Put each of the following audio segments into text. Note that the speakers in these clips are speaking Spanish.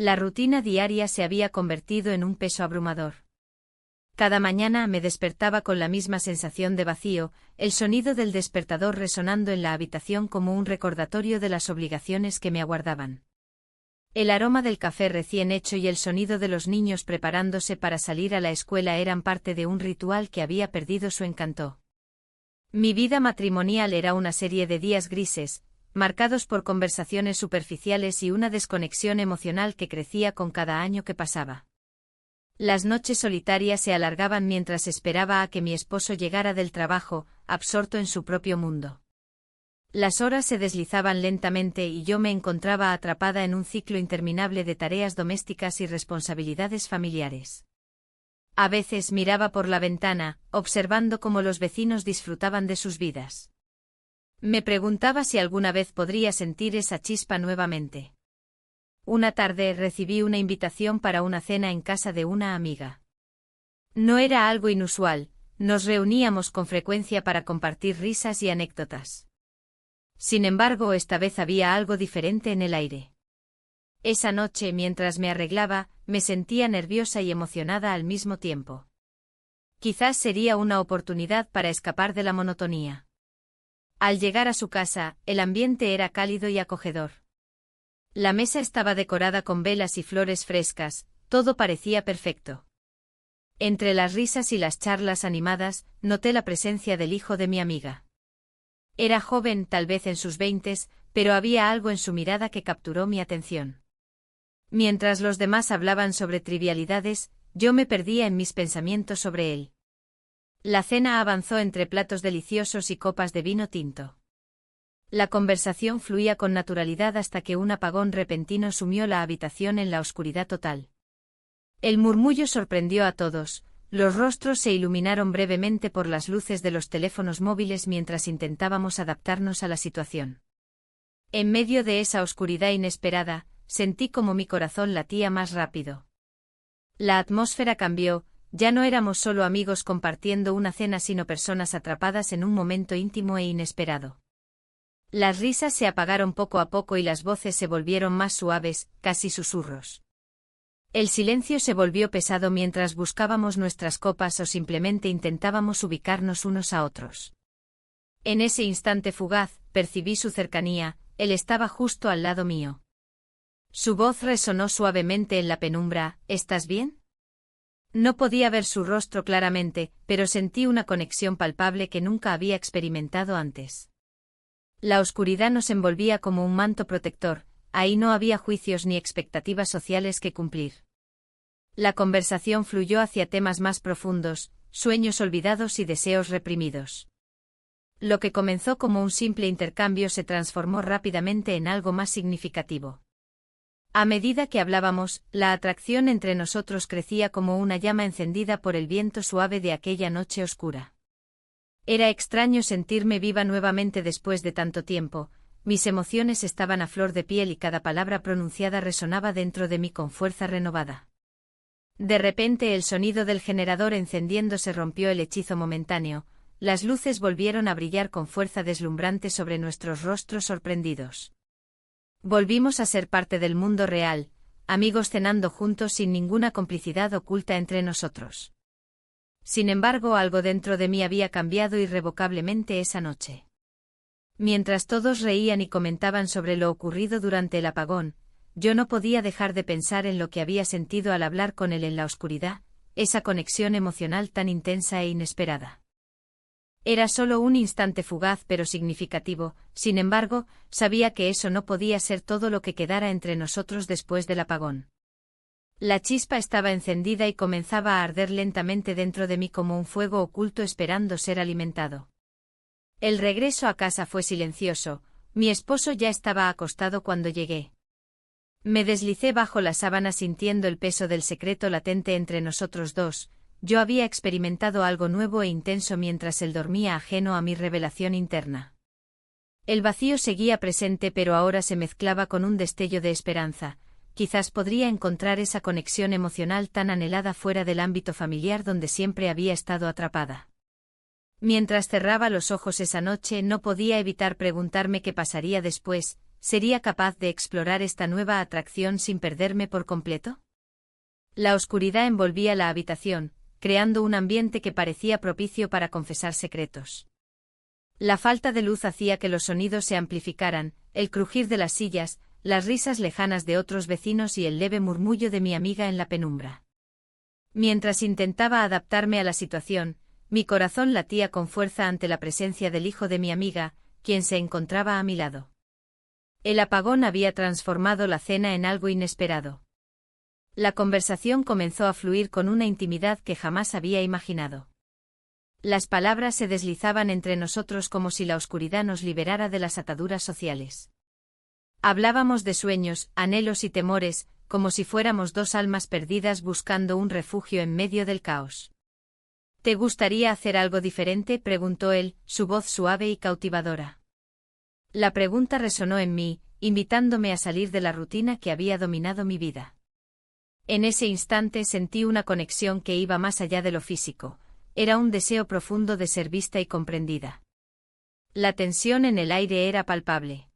La rutina diaria se había convertido en un peso abrumador. Cada mañana me despertaba con la misma sensación de vacío, el sonido del despertador resonando en la habitación como un recordatorio de las obligaciones que me aguardaban. El aroma del café recién hecho y el sonido de los niños preparándose para salir a la escuela eran parte de un ritual que había perdido su encanto. Mi vida matrimonial era una serie de días grises, marcados por conversaciones superficiales y una desconexión emocional que crecía con cada año que pasaba. Las noches solitarias se alargaban mientras esperaba a que mi esposo llegara del trabajo, absorto en su propio mundo. Las horas se deslizaban lentamente y yo me encontraba atrapada en un ciclo interminable de tareas domésticas y responsabilidades familiares. A veces miraba por la ventana, observando cómo los vecinos disfrutaban de sus vidas. Me preguntaba si alguna vez podría sentir esa chispa nuevamente. Una tarde recibí una invitación para una cena en casa de una amiga. No era algo inusual, nos reuníamos con frecuencia para compartir risas y anécdotas. Sin embargo, esta vez había algo diferente en el aire. Esa noche, mientras me arreglaba, me sentía nerviosa y emocionada al mismo tiempo. Quizás sería una oportunidad para escapar de la monotonía. Al llegar a su casa, el ambiente era cálido y acogedor. La mesa estaba decorada con velas y flores frescas, todo parecía perfecto. Entre las risas y las charlas animadas, noté la presencia del hijo de mi amiga. Era joven, tal vez en sus 20, pero había algo en su mirada que capturó mi atención. Mientras los demás hablaban sobre trivialidades, yo me perdía en mis pensamientos sobre él. La cena avanzó entre platos deliciosos y copas de vino tinto. La conversación fluía con naturalidad hasta que un apagón repentino sumió la habitación en la oscuridad total. El murmullo sorprendió a todos. Los rostros se iluminaron brevemente por las luces de los teléfonos móviles mientras intentábamos adaptarnos a la situación. En medio de esa oscuridad inesperada, sentí como mi corazón latía más rápido. La atmósfera cambió, ya no éramos solo amigos compartiendo una cena sino personas atrapadas en un momento íntimo e inesperado. Las risas se apagaron poco a poco y las voces se volvieron más suaves, casi susurros. El silencio se volvió pesado mientras buscábamos nuestras copas o simplemente intentábamos ubicarnos unos a otros. En ese instante fugaz, percibí su cercanía, él estaba justo al lado mío. Su voz resonó suavemente en la penumbra, ¿estás bien? No podía ver su rostro claramente, pero sentí una conexión palpable que nunca había experimentado antes. La oscuridad nos envolvía como un manto protector. Ahí no había juicios ni expectativas sociales que cumplir. La conversación fluyó hacia temas más profundos, sueños olvidados y deseos reprimidos. Lo que comenzó como un simple intercambio se transformó rápidamente en algo más significativo. A medida que hablábamos, la atracción entre nosotros crecía como una llama encendida por el viento suave de aquella noche oscura. Era extraño sentirme viva nuevamente después de tanto tiempo. Mis emociones estaban a flor de piel y cada palabra pronunciada resonaba dentro de mí con fuerza renovada. De repente el sonido del generador encendiéndose rompió el hechizo momentáneo, las luces volvieron a brillar con fuerza deslumbrante sobre nuestros rostros sorprendidos. Volvimos a ser parte del mundo real, amigos cenando juntos sin ninguna complicidad oculta entre nosotros. Sin embargo, algo dentro de mí había cambiado irrevocablemente esa noche. Mientras todos reían y comentaban sobre lo ocurrido durante el apagón, yo no podía dejar de pensar en lo que había sentido al hablar con él en la oscuridad, esa conexión emocional tan intensa e inesperada. Era solo un instante fugaz pero significativo, sin embargo, sabía que eso no podía ser todo lo que quedara entre nosotros después del apagón. La chispa estaba encendida y comenzaba a arder lentamente dentro de mí como un fuego oculto esperando ser alimentado. El regreso a casa fue silencioso, mi esposo ya estaba acostado cuando llegué. Me deslicé bajo la sábana sintiendo el peso del secreto latente entre nosotros dos. Yo había experimentado algo nuevo e intenso mientras él dormía ajeno a mi revelación interna. El vacío seguía presente pero ahora se mezclaba con un destello de esperanza. Quizás podría encontrar esa conexión emocional tan anhelada fuera del ámbito familiar donde siempre había estado atrapada. Mientras cerraba los ojos esa noche no podía evitar preguntarme qué pasaría después, ¿sería capaz de explorar esta nueva atracción sin perderme por completo? La oscuridad envolvía la habitación, creando un ambiente que parecía propicio para confesar secretos. La falta de luz hacía que los sonidos se amplificaran, el crujir de las sillas, las risas lejanas de otros vecinos y el leve murmullo de mi amiga en la penumbra. Mientras intentaba adaptarme a la situación, mi corazón latía con fuerza ante la presencia del hijo de mi amiga, quien se encontraba a mi lado. El apagón había transformado la cena en algo inesperado. La conversación comenzó a fluir con una intimidad que jamás había imaginado. Las palabras se deslizaban entre nosotros como si la oscuridad nos liberara de las ataduras sociales. Hablábamos de sueños, anhelos y temores, como si fuéramos dos almas perdidas buscando un refugio en medio del caos. ¿Te gustaría hacer algo diferente?, preguntó él, su voz suave y cautivadora. La pregunta resonó en mí, invitándome a salir de la rutina que había dominado mi vida. En ese instante sentí una conexión que iba más allá de lo físico, era un deseo profundo de ser vista y comprendida. La tensión en el aire era palpable.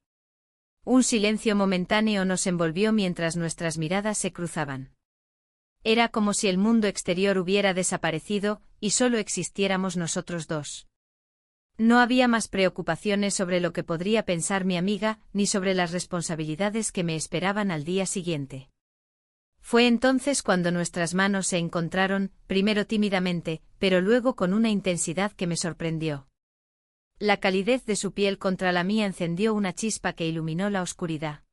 Un silencio momentáneo nos envolvió mientras nuestras miradas se cruzaban. Era como si el mundo exterior hubiera desaparecido, y solo existiéramos nosotros dos. No había más preocupaciones sobre lo que podría pensar mi amiga, ni sobre las responsabilidades que me esperaban al día siguiente. Fue entonces cuando nuestras manos se encontraron, primero tímidamente, pero luego con una intensidad que me sorprendió. La calidez de su piel contra la mía encendió una chispa que iluminó la oscuridad.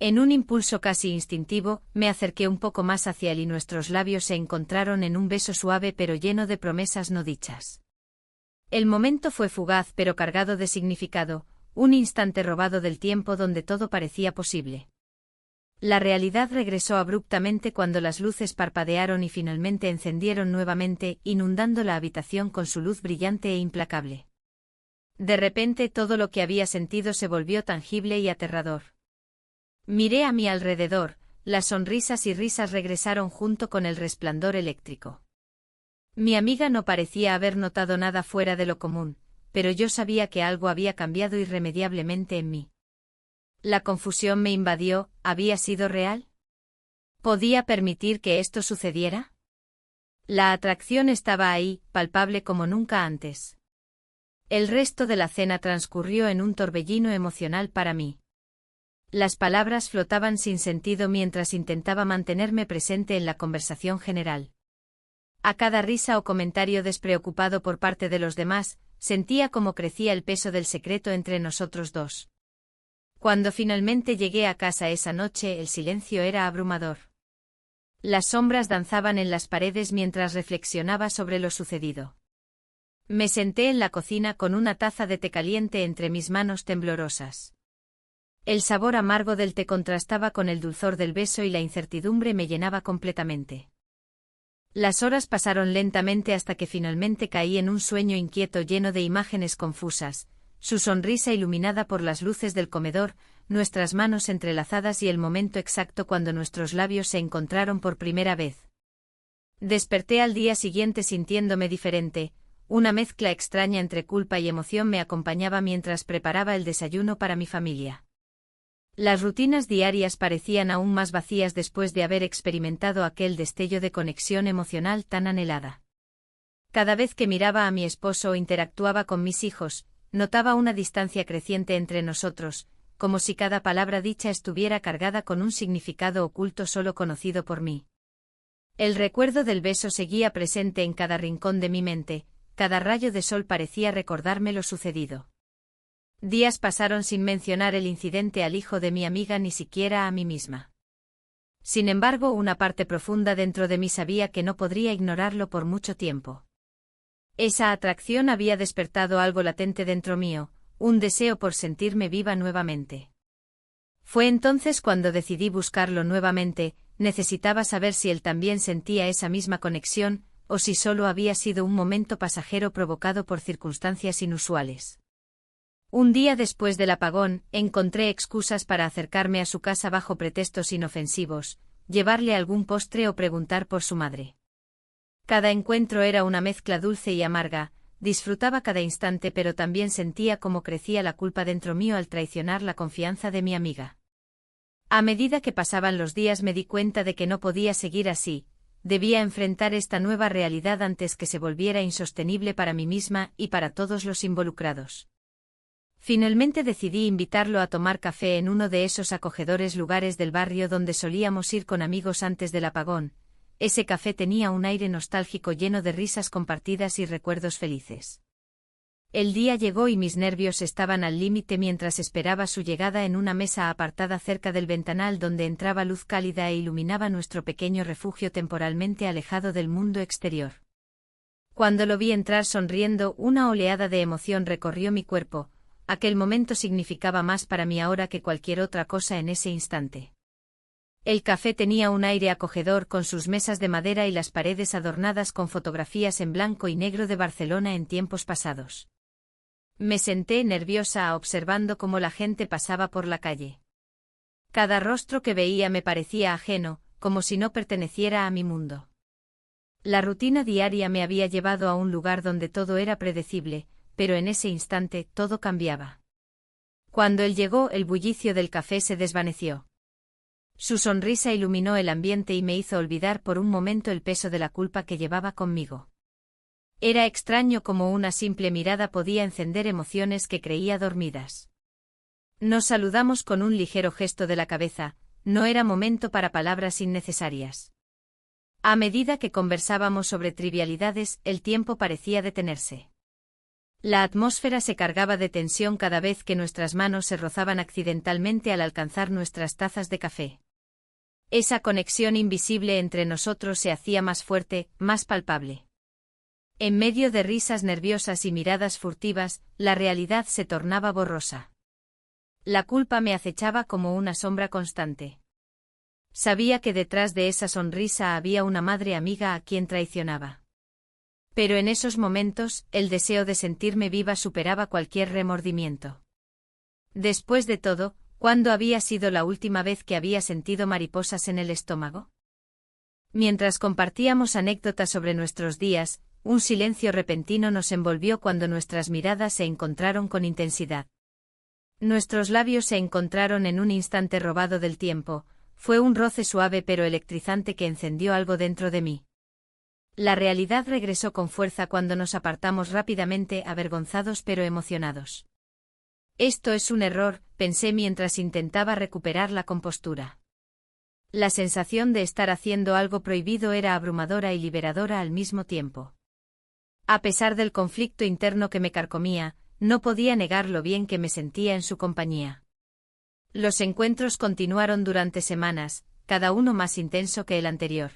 En un impulso casi instintivo, me acerqué un poco más hacia él y nuestros labios se encontraron en un beso suave pero lleno de promesas no dichas. El momento fue fugaz pero cargado de significado, un instante robado del tiempo donde todo parecía posible. La realidad regresó abruptamente cuando las luces parpadearon y finalmente encendieron nuevamente, inundando la habitación con su luz brillante e implacable. De repente todo lo que había sentido se volvió tangible y aterrador. Miré a mi alrededor, las sonrisas y risas regresaron junto con el resplandor eléctrico. Mi amiga no parecía haber notado nada fuera de lo común, pero yo sabía que algo había cambiado irremediablemente en mí. La confusión me invadió, ¿había sido real? ¿Podía permitir que esto sucediera? La atracción estaba ahí, palpable como nunca antes. El resto de la cena transcurrió en un torbellino emocional para mí. Las palabras flotaban sin sentido mientras intentaba mantenerme presente en la conversación general. A cada risa o comentario despreocupado por parte de los demás, sentía cómo crecía el peso del secreto entre nosotros dos. Cuando finalmente llegué a casa esa noche, el silencio era abrumador. Las sombras danzaban en las paredes mientras reflexionaba sobre lo sucedido. Me senté en la cocina con una taza de té caliente entre mis manos temblorosas. El sabor amargo del té contrastaba con el dulzor del beso y la incertidumbre me llenaba completamente. Las horas pasaron lentamente hasta que finalmente caí en un sueño inquieto lleno de imágenes confusas, su sonrisa iluminada por las luces del comedor, nuestras manos entrelazadas y el momento exacto cuando nuestros labios se encontraron por primera vez. Desperté al día siguiente sintiéndome diferente. Una mezcla extraña entre culpa y emoción me acompañaba mientras preparaba el desayuno para mi familia. Las rutinas diarias parecían aún más vacías después de haber experimentado aquel destello de conexión emocional tan anhelada. Cada vez que miraba a mi esposo o interactuaba con mis hijos, notaba una distancia creciente entre nosotros, como si cada palabra dicha estuviera cargada con un significado oculto solo conocido por mí. El recuerdo del beso seguía presente en cada rincón de mi mente. Cada rayo de sol parecía recordarme lo sucedido. Días pasaron sin mencionar el incidente al hijo de mi amiga ni siquiera a mí misma. Sin embargo, una parte profunda dentro de mí sabía que no podría ignorarlo por mucho tiempo. Esa atracción había despertado algo latente dentro mío, un deseo por sentirme viva nuevamente. Fue entonces cuando decidí buscarlo nuevamente. Necesitaba saber si él también sentía esa misma conexión, o si solo había sido un momento pasajero provocado por circunstancias inusuales. Un día después del apagón, encontré excusas para acercarme a su casa bajo pretextos inofensivos, llevarle algún postre o preguntar por su madre. Cada encuentro era una mezcla dulce y amarga, disfrutaba cada instante, pero también sentía cómo crecía la culpa dentro mío al traicionar la confianza de mi amiga. A medida que pasaban los días me di cuenta de que no podía seguir así, debía enfrentar esta nueva realidad antes que se volviera insostenible para mí misma y para todos los involucrados. Finalmente decidí invitarlo a tomar café en uno de esos acogedores lugares del barrio donde solíamos ir con amigos antes del apagón. Ese café tenía un aire nostálgico lleno de risas compartidas y recuerdos felices. El día llegó y mis nervios estaban al límite mientras esperaba su llegada en una mesa apartada cerca del ventanal donde entraba luz cálida e iluminaba nuestro pequeño refugio temporalmente alejado del mundo exterior. Cuando lo vi entrar sonriendo, una oleada de emoción recorrió mi cuerpo. Aquel momento significaba más para mí ahora que cualquier otra cosa en ese instante. El café tenía un aire acogedor con sus mesas de madera y las paredes adornadas con fotografías en blanco y negro de Barcelona en tiempos pasados. Me senté nerviosa observando cómo la gente pasaba por la calle. Cada rostro que veía me parecía ajeno, como si no perteneciera a mi mundo. La rutina diaria me había llevado a un lugar donde todo era predecible, pero en ese instante todo cambiaba. Cuando él llegó, el bullicio del café se desvaneció. Su sonrisa iluminó el ambiente y me hizo olvidar por un momento el peso de la culpa que llevaba conmigo. Era extraño cómo una simple mirada podía encender emociones que creía dormidas. Nos saludamos con un ligero gesto de la cabeza, no era momento para palabras innecesarias. A medida que conversábamos sobre trivialidades, el tiempo parecía detenerse. La atmósfera se cargaba de tensión cada vez que nuestras manos se rozaban accidentalmente al alcanzar nuestras tazas de café. Esa conexión invisible entre nosotros se hacía más fuerte, más palpable. En medio de risas nerviosas y miradas furtivas, la realidad se tornaba borrosa. La culpa me acechaba como una sombra constante. Sabía que detrás de esa sonrisa había una madre amiga a quien traicionaba. Pero en esos momentos, el deseo de sentirme viva superaba cualquier remordimiento. Después de todo, ¿cuándo había sido la última vez que había sentido mariposas en el estómago? Mientras compartíamos anécdotas sobre nuestros días, un silencio repentino nos envolvió cuando nuestras miradas se encontraron con intensidad. Nuestros labios se encontraron en un instante robado del tiempo, fue un roce suave pero electrizante que encendió algo dentro de mí. La realidad regresó con fuerza cuando nos apartamos rápidamente, avergonzados pero emocionados. Esto es un error, pensé mientras intentaba recuperar la compostura. La sensación de estar haciendo algo prohibido era abrumadora y liberadora al mismo tiempo. A pesar del conflicto interno que me carcomía, no podía negar lo bien que me sentía en su compañía. Los encuentros continuaron durante semanas, cada uno más intenso que el anterior.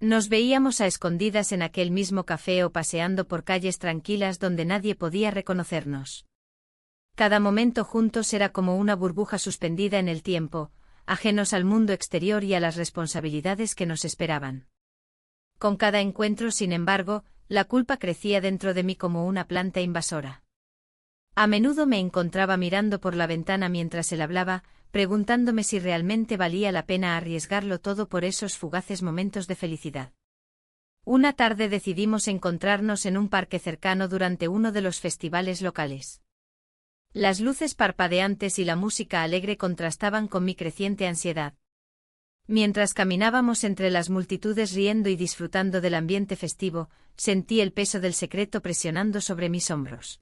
Nos veíamos a escondidas en aquel mismo café o paseando por calles tranquilas donde nadie podía reconocernos. Cada momento juntos era como una burbuja suspendida en el tiempo, ajenos al mundo exterior y a las responsabilidades que nos esperaban. Con cada encuentro, sin embargo, la culpa crecía dentro de mí como una planta invasora. A menudo me encontraba mirando por la ventana mientras él hablaba, preguntándome si realmente valía la pena arriesgarlo todo por esos fugaces momentos de felicidad. Una tarde decidimos encontrarnos en un parque cercano durante uno de los festivales locales. Las luces parpadeantes y la música alegre contrastaban con mi creciente ansiedad. Mientras caminábamos entre las multitudes riendo y disfrutando del ambiente festivo, sentí el peso del secreto presionando sobre mis hombros.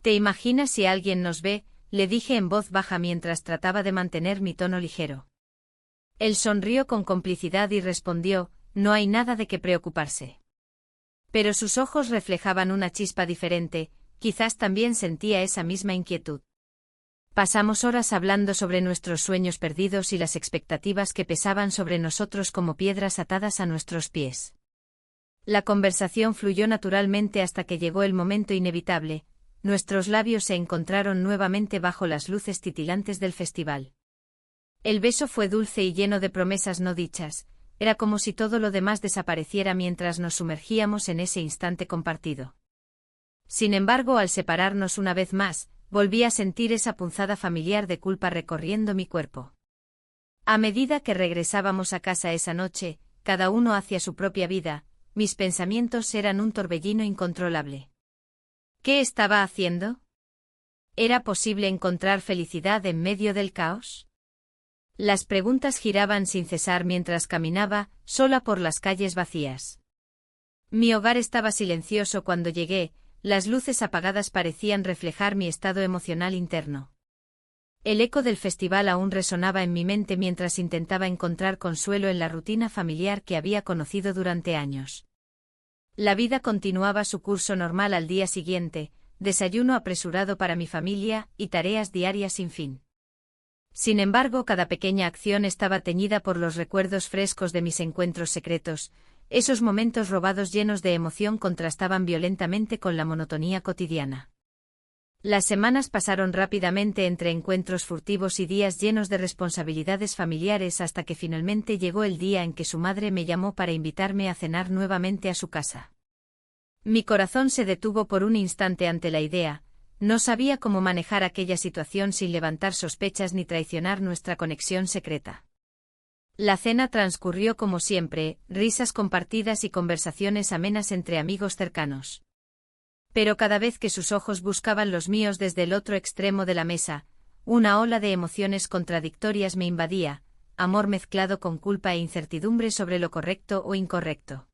¿Te imaginas si alguien nos ve?, le dije en voz baja mientras trataba de mantener mi tono ligero. Él sonrió con complicidad y respondió, no hay nada de qué preocuparse. Pero sus ojos reflejaban una chispa diferente, quizás también sentía esa misma inquietud. Pasamos horas hablando sobre nuestros sueños perdidos y las expectativas que pesaban sobre nosotros como piedras atadas a nuestros pies. La conversación fluyó naturalmente hasta que llegó el momento inevitable. Nuestros labios se encontraron nuevamente bajo las luces titilantes del festival. El beso fue dulce y lleno de promesas no dichas, era como si todo lo demás desapareciera mientras nos sumergíamos en ese instante compartido. Sin embargo, al separarnos una vez más, volví a sentir esa punzada familiar de culpa recorriendo mi cuerpo. A medida que regresábamos a casa esa noche, cada uno hacia su propia vida, mis pensamientos eran un torbellino incontrolable. ¿Qué estaba haciendo? ¿Era posible encontrar felicidad en medio del caos? Las preguntas giraban sin cesar mientras caminaba, sola por las calles vacías. Mi hogar estaba silencioso cuando llegué, las luces apagadas parecían reflejar mi estado emocional interno. El eco del festival aún resonaba en mi mente mientras intentaba encontrar consuelo en la rutina familiar que había conocido durante años. La vida continuaba su curso normal al día siguiente, desayuno apresurado para mi familia y tareas diarias sin fin. Sin embargo, cada pequeña acción estaba teñida por los recuerdos frescos de mis encuentros secretos. Esos momentos robados llenos de emoción contrastaban violentamente con la monotonía cotidiana. Las semanas pasaron rápidamente entre encuentros furtivos y días llenos de responsabilidades familiares hasta que finalmente llegó el día en que su madre me llamó para invitarme a cenar nuevamente a su casa. Mi corazón se detuvo por un instante ante la idea. No sabía cómo manejar aquella situación sin levantar sospechas ni traicionar nuestra conexión secreta. La cena transcurrió como siempre, risas compartidas y conversaciones amenas entre amigos cercanos. Pero cada vez que sus ojos buscaban los míos desde el otro extremo de la mesa, una ola de emociones contradictorias me invadía, amor mezclado con culpa e incertidumbre sobre lo correcto o incorrecto.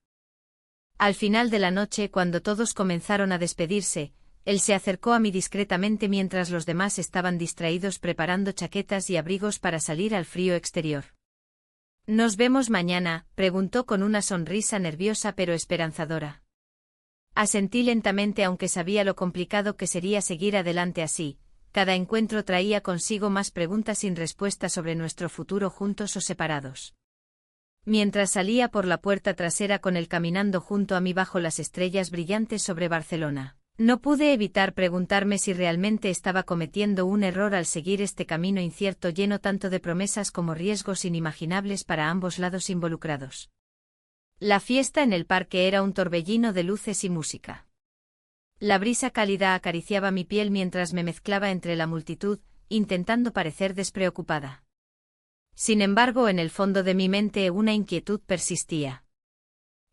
Al final de la noche, cuando todos comenzaron a despedirse, él se acercó a mí discretamente mientras los demás estaban distraídos preparando chaquetas y abrigos para salir al frío exterior. ¿Nos vemos mañana?, preguntó con una sonrisa nerviosa pero esperanzadora. Asentí lentamente aunque sabía lo complicado que sería seguir adelante así. Cada encuentro traía consigo más preguntas sin respuesta sobre nuestro futuro juntos o separados. Mientras salía por la puerta trasera con él caminando junto a mí bajo las estrellas brillantes sobre Barcelona, no pude evitar preguntarme si realmente estaba cometiendo un error al seguir este camino incierto lleno tanto de promesas como riesgos inimaginables para ambos lados involucrados. La fiesta en el parque era un torbellino de luces y música. La brisa cálida acariciaba mi piel mientras me mezclaba entre la multitud, intentando parecer despreocupada. Sin embargo, en el fondo de mi mente una inquietud persistía.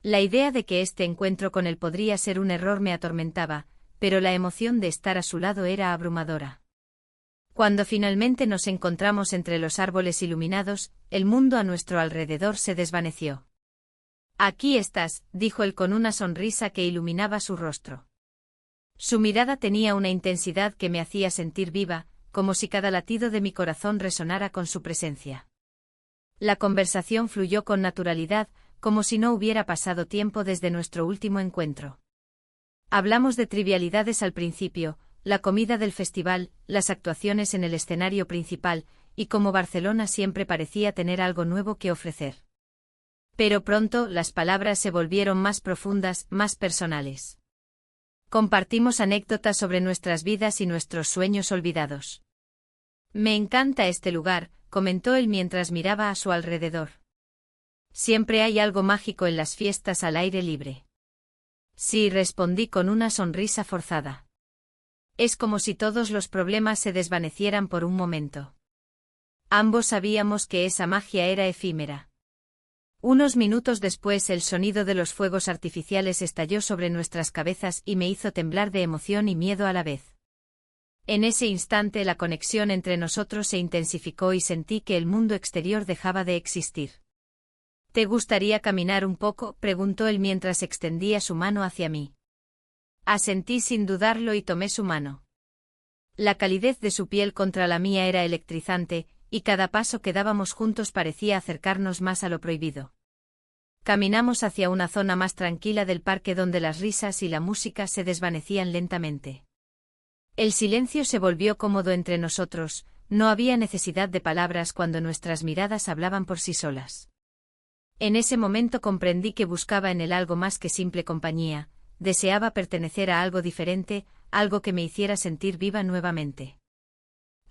La idea de que este encuentro con él podría ser un error me atormentaba, pero la emoción de estar a su lado era abrumadora. Cuando finalmente nos encontramos entre los árboles iluminados, el mundo a nuestro alrededor se desvaneció. «Aquí estás», dijo él con una sonrisa que iluminaba su rostro. Su mirada tenía una intensidad que me hacía sentir viva, como si cada latido de mi corazón resonara con su presencia. La conversación fluyó con naturalidad, como si no hubiera pasado tiempo desde nuestro último encuentro. Hablamos de trivialidades al principio, la comida del festival, las actuaciones en el escenario principal, y cómo Barcelona siempre parecía tener algo nuevo que ofrecer. Pero pronto las palabras se volvieron más profundas, más personales. Compartimos anécdotas sobre nuestras vidas y nuestros sueños olvidados. «Me encanta este lugar», comentó él mientras miraba a su alrededor. «Siempre hay algo mágico en las fiestas al aire libre». «Sí», respondí con una sonrisa forzada. «Es como si todos los problemas se desvanecieran por un momento». Ambos sabíamos que esa magia era efímera. Unos minutos después el sonido de los fuegos artificiales estalló sobre nuestras cabezas y me hizo temblar de emoción y miedo a la vez. En ese instante la conexión entre nosotros se intensificó y sentí que el mundo exterior dejaba de existir. «¿Te gustaría caminar un poco?», preguntó él mientras extendía su mano hacia mí. Asentí sin dudarlo y tomé su mano. La calidez de su piel contra la mía era electrizante, y cada paso que dábamos juntos parecía acercarnos más a lo prohibido. Caminamos hacia una zona más tranquila del parque donde las risas y la música se desvanecían lentamente. El silencio se volvió cómodo entre nosotros, no había necesidad de palabras cuando nuestras miradas hablaban por sí solas. En ese momento comprendí que buscaba en él algo más que simple compañía, deseaba pertenecer a algo diferente, algo que me hiciera sentir viva nuevamente.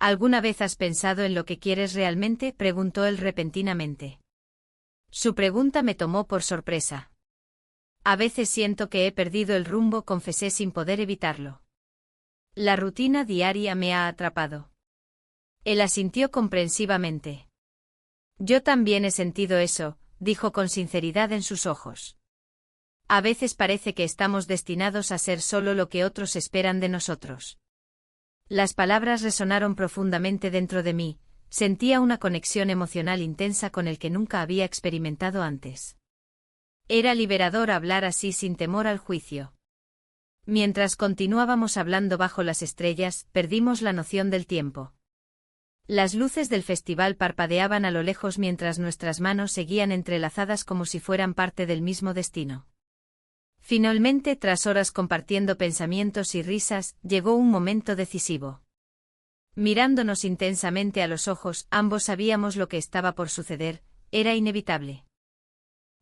«¿Alguna vez has pensado en lo que quieres realmente?», preguntó él repentinamente. Su pregunta me tomó por sorpresa. «A veces siento que he perdido el rumbo», confesé sin poder evitarlo. «La rutina diaria me ha atrapado». Él asintió comprensivamente. «Yo también he sentido eso», dijo con sinceridad en sus ojos. A veces parece que estamos destinados a ser solo lo que otros esperan de nosotros. Las palabras resonaron profundamente dentro de mí, sentía una conexión emocional intensa con el que nunca había experimentado antes. Era liberador hablar así sin temor al juicio. Mientras continuábamos hablando bajo las estrellas, perdimos la noción del tiempo. Las luces del festival parpadeaban a lo lejos mientras nuestras manos seguían entrelazadas como si fueran parte del mismo destino. Finalmente, tras horas compartiendo pensamientos y risas, llegó un momento decisivo. Mirándonos intensamente a los ojos, ambos sabíamos lo que estaba por suceder, era inevitable.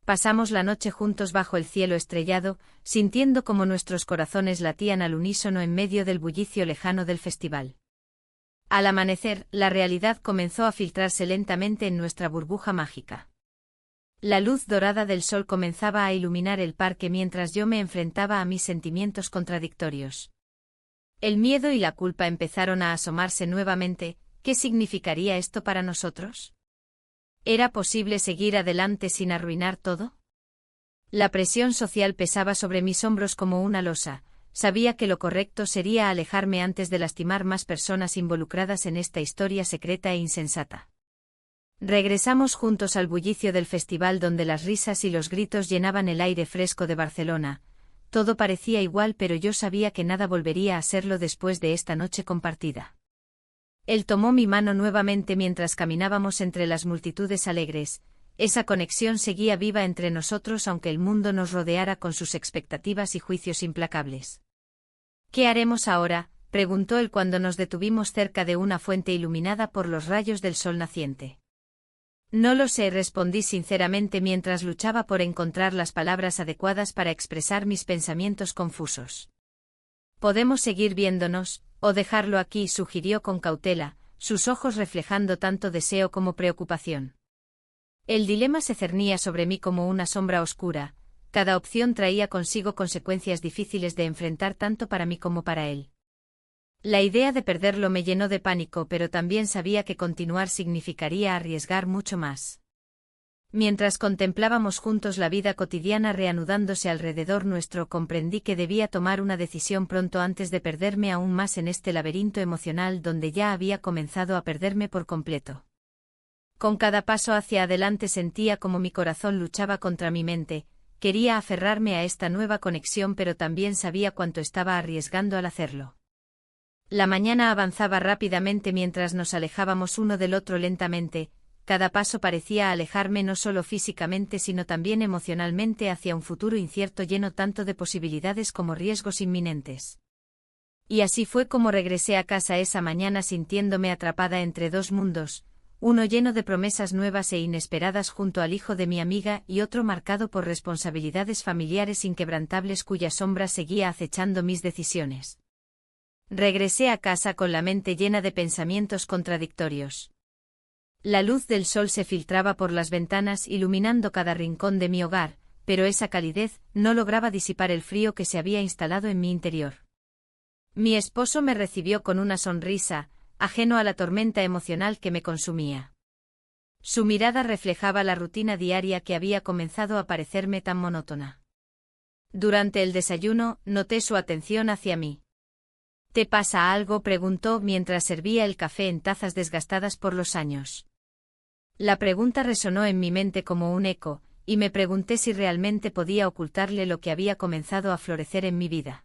Pasamos la noche juntos bajo el cielo estrellado, sintiendo cómo nuestros corazones latían al unísono en medio del bullicio lejano del festival. Al amanecer, la realidad comenzó a filtrarse lentamente en nuestra burbuja mágica. La luz dorada del sol comenzaba a iluminar el parque mientras yo me enfrentaba a mis sentimientos contradictorios. El miedo y la culpa empezaron a asomarse nuevamente. ¿Qué significaría esto para nosotros? ¿Era posible seguir adelante sin arruinar todo? La presión social pesaba sobre mis hombros como una losa. Sabía que lo correcto sería alejarme antes de lastimar más personas involucradas en esta historia secreta e insensata. Regresamos juntos al bullicio del festival donde las risas y los gritos llenaban el aire fresco de Barcelona. Todo parecía igual, pero yo sabía que nada volvería a serlo después de esta noche compartida. Él tomó mi mano nuevamente mientras caminábamos entre las multitudes alegres. Esa conexión seguía viva entre nosotros aunque el mundo nos rodeara con sus expectativas y juicios implacables. ¿Qué haremos ahora?, preguntó él cuando nos detuvimos cerca de una fuente iluminada por los rayos del sol naciente. No lo sé, respondí sinceramente mientras luchaba por encontrar las palabras adecuadas para expresar mis pensamientos confusos. Podemos seguir viéndonos, o dejarlo aquí, sugirió con cautela, sus ojos reflejando tanto deseo como preocupación. El dilema se cernía sobre mí como una sombra oscura, cada opción traía consigo consecuencias difíciles de enfrentar tanto para mí como para él. La idea de perderlo me llenó de pánico, pero también sabía que continuar significaría arriesgar mucho más. Mientras contemplábamos juntos la vida cotidiana reanudándose alrededor nuestro, comprendí que debía tomar una decisión pronto antes de perderme aún más en este laberinto emocional donde ya había comenzado a perderme por completo. Con cada paso hacia adelante sentía como mi corazón luchaba contra mi mente, quería aferrarme a esta nueva conexión, pero también sabía cuánto estaba arriesgando al hacerlo. La mañana avanzaba rápidamente mientras nos alejábamos uno del otro lentamente. Cada paso parecía alejarme no solo físicamente sino también emocionalmente hacia un futuro incierto lleno tanto de posibilidades como riesgos inminentes. Y así fue como regresé a casa esa mañana sintiéndome atrapada entre dos mundos, uno lleno de promesas nuevas e inesperadas junto al hijo de mi amiga y otro marcado por responsabilidades familiares inquebrantables cuya sombra seguía acechando mis decisiones. Regresé a casa con la mente llena de pensamientos contradictorios. La luz del sol se filtraba por las ventanas iluminando cada rincón de mi hogar, pero esa calidez no lograba disipar el frío que se había instalado en mi interior. Mi esposo me recibió con una sonrisa, ajeno a la tormenta emocional que me consumía. Su mirada reflejaba la rutina diaria que había comenzado a parecerme tan monótona. Durante el desayuno, noté su atención hacia mí. ¿Te pasa algo?, preguntó mientras servía el café en tazas desgastadas por los años. La pregunta resonó en mi mente como un eco, y me pregunté si realmente podía ocultarle lo que había comenzado a florecer en mi vida.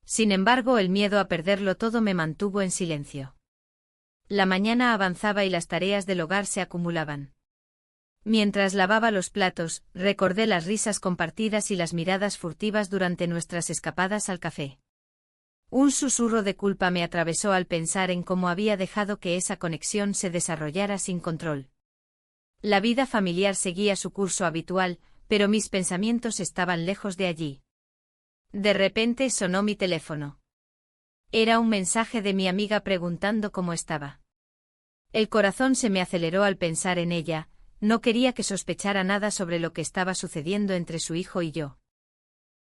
Sin embargo, el miedo a perderlo todo me mantuvo en silencio. La mañana avanzaba y las tareas del hogar se acumulaban. Mientras lavaba los platos, recordé las risas compartidas y las miradas furtivas durante nuestras escapadas al café. Un susurro de culpa me atravesó al pensar en cómo había dejado que esa conexión se desarrollara sin control. La vida familiar seguía su curso habitual, pero mis pensamientos estaban lejos de allí. De repente sonó mi teléfono. Era un mensaje de mi amiga preguntando cómo estaba. El corazón se me aceleró al pensar en ella, no quería que sospechara nada sobre lo que estaba sucediendo entre su hijo y yo.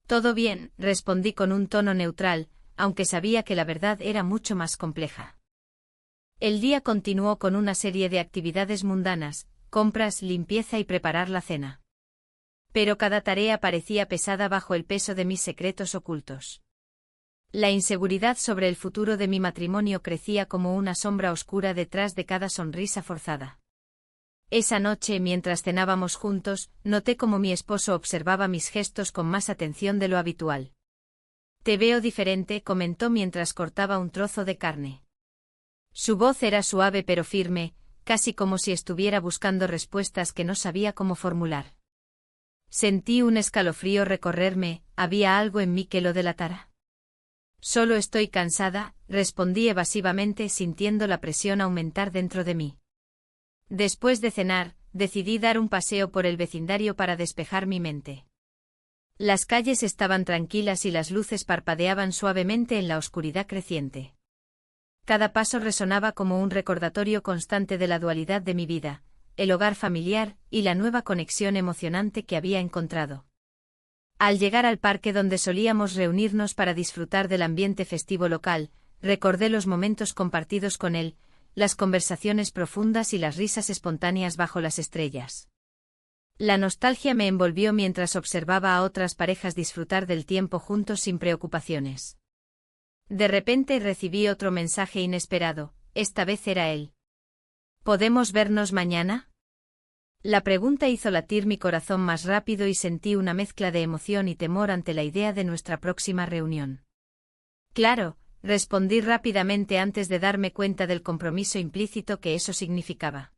Todo bien, respondí con un tono neutral, aunque sabía que la verdad era mucho más compleja. El día continuó con una serie de actividades mundanas, compras, limpieza y preparar la cena. Pero cada tarea parecía pesada bajo el peso de mis secretos ocultos. La inseguridad sobre el futuro de mi matrimonio crecía como una sombra oscura detrás de cada sonrisa forzada. Esa noche, mientras cenábamos juntos, noté cómo mi esposo observaba mis gestos con más atención de lo habitual. «Te veo diferente», comentó mientras cortaba un trozo de carne. Su voz era suave pero firme, casi como si estuviera buscando respuestas que no sabía cómo formular. Sentí un escalofrío recorrerme, ¿había algo en mí que lo delatara? Solo estoy cansada, respondí evasivamente sintiendo la presión aumentar dentro de mí. Después de cenar, decidí dar un paseo por el vecindario para despejar mi mente. Las calles estaban tranquilas y las luces parpadeaban suavemente en la oscuridad creciente. Cada paso resonaba como un recordatorio constante de la dualidad de mi vida, el hogar familiar y la nueva conexión emocionante que había encontrado. Al llegar al parque donde solíamos reunirnos para disfrutar del ambiente festivo local, recordé los momentos compartidos con él, las conversaciones profundas y las risas espontáneas bajo las estrellas. La nostalgia me envolvió mientras observaba a otras parejas disfrutar del tiempo juntos sin preocupaciones. De repente recibí otro mensaje inesperado, esta vez era él. ¿Podemos vernos mañana? La pregunta hizo latir mi corazón más rápido y sentí una mezcla de emoción y temor ante la idea de nuestra próxima reunión. Claro, respondí rápidamente antes de darme cuenta del compromiso implícito que eso significaba.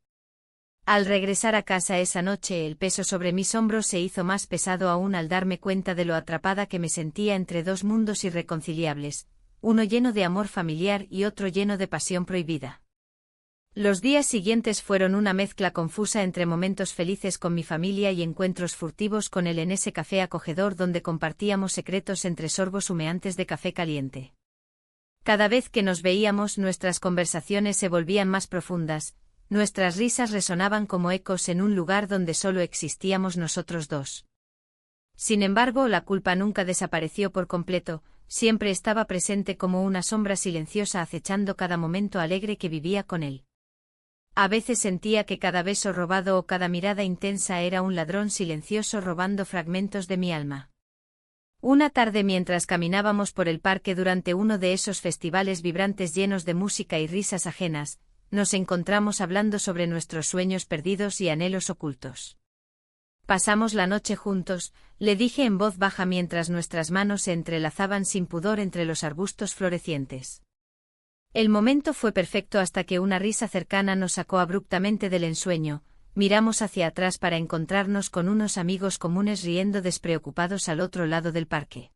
Al regresar a casa esa noche, el peso sobre mis hombros se hizo más pesado aún al darme cuenta de lo atrapada que me sentía entre dos mundos irreconciliables, uno lleno de amor familiar y otro lleno de pasión prohibida. Los días siguientes fueron una mezcla confusa entre momentos felices con mi familia y encuentros furtivos con él en ese café acogedor donde compartíamos secretos entre sorbos humeantes de café caliente. Cada vez que nos veíamos, nuestras conversaciones se volvían más profundas, nuestras risas resonaban como ecos en un lugar donde solo existíamos nosotros dos. Sin embargo, la culpa nunca desapareció por completo, siempre estaba presente como una sombra silenciosa acechando cada momento alegre que vivía con él. A veces sentía que cada beso robado o cada mirada intensa era un ladrón silencioso robando fragmentos de mi alma. Una tarde mientras caminábamos por el parque durante uno de esos festivales vibrantes llenos de música y risas ajenas, nos encontramos hablando sobre nuestros sueños perdidos y anhelos ocultos. Pasamos la noche juntos, le dije en voz baja mientras nuestras manos se entrelazaban sin pudor entre los arbustos florecientes. El momento fue perfecto hasta que una risa cercana nos sacó abruptamente del ensueño, miramos hacia atrás para encontrarnos con unos amigos comunes riendo despreocupados al otro lado del parque.